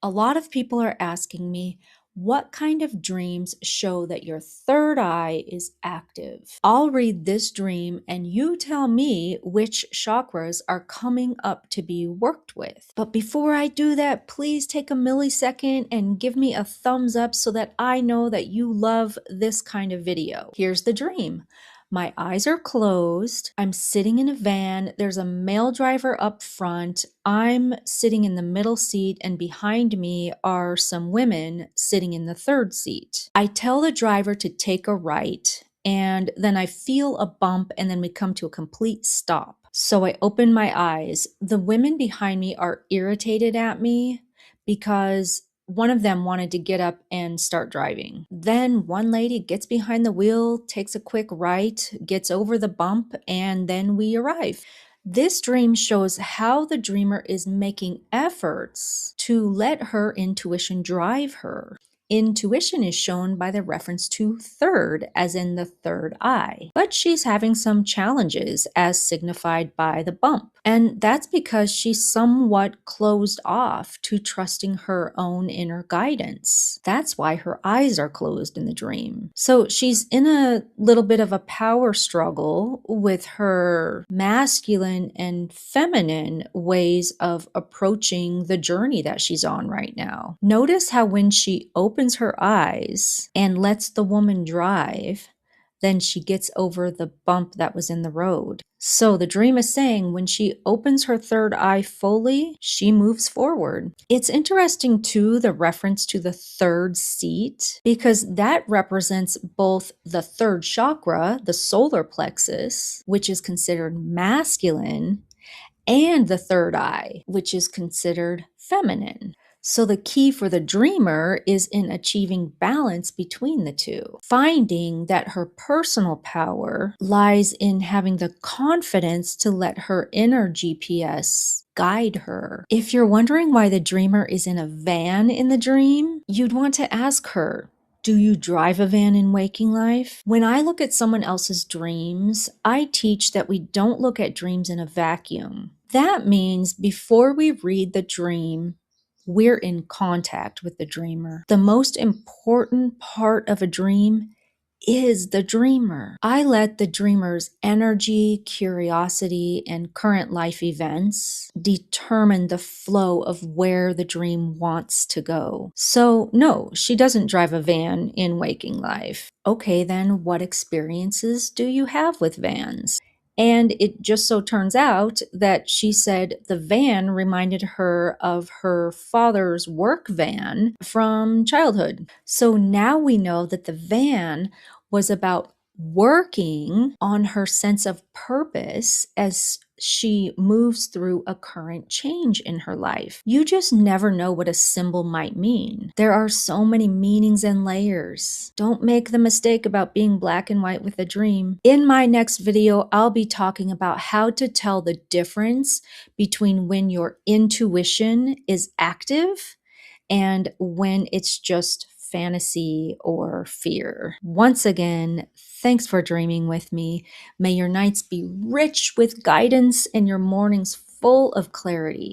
A lot of people are asking me, what kind of dreams show that your third eye is active? I'll read this dream and you tell me which chakras are coming up to be worked with. But before I do that, please take a millisecond and give me a thumbs up so that I know that you love this kind of video. Here's the dream. My eyes are closed. I'm sitting in a van. There's a male driver up front. I'm sitting in the middle seat, and behind me are some women sitting in the third seat. I tell the driver to take a right, and then I feel a bump, and then we come to a complete stop. So I open my eyes. The women behind me are irritated at me because one of them wanted to get up and start driving. Then one lady gets behind the wheel, takes a quick right, gets over the bump, and then we arrive. This dream shows how the dreamer is making efforts to let her intuition drive her. Intuition is shown by the reference to third, as in the third eye. But she's having some challenges, as signified by the bump. And that's because she's somewhat closed off to trusting her own inner guidance. That's why her eyes are closed in the dream. So she's in a little bit of a power struggle with her masculine and feminine ways of approaching the journey that she's on right now. Notice how when she opens her eyes and lets the woman drive, then she gets over the bump that was in the road. So the dream is saying when she opens her third eye fully, she moves forward. It's interesting too, the reference to the third seat, because that represents both the third chakra, the solar plexus, which is considered masculine, and the third eye, which is considered feminine. So the key for the dreamer is in achieving balance between the two, finding that her personal power lies in having the confidence to let her inner GPS guide her. If you're wondering why the dreamer is in a van in the dream, you'd want to ask her, do you drive a van in waking life? When I look at someone else's dreams, I teach that we don't look at dreams in a vacuum. That means before we read the dream, we're in contact with the dreamer. The most important part of a dream is the dreamer. I let the dreamer's energy, curiosity, and current life events determine the flow of where the dream wants to go. So no, she doesn't drive a van in waking life. Okay, then what experiences do you have with vans? And it just so turns out that she said the van reminded her of her father's work van from childhood. So now we know that the van was about working on her sense of purpose as she moves through a current change in her life. You just never know what a symbol might mean. There are so many meanings and layers. Don't make the mistake about being black and white with a dream. In my next video, I'll be talking about how to tell the difference between when your intuition is active and when it's just fantasy or fear. Once again, thanks for dreaming with me. May your nights be rich with guidance and your mornings full of clarity.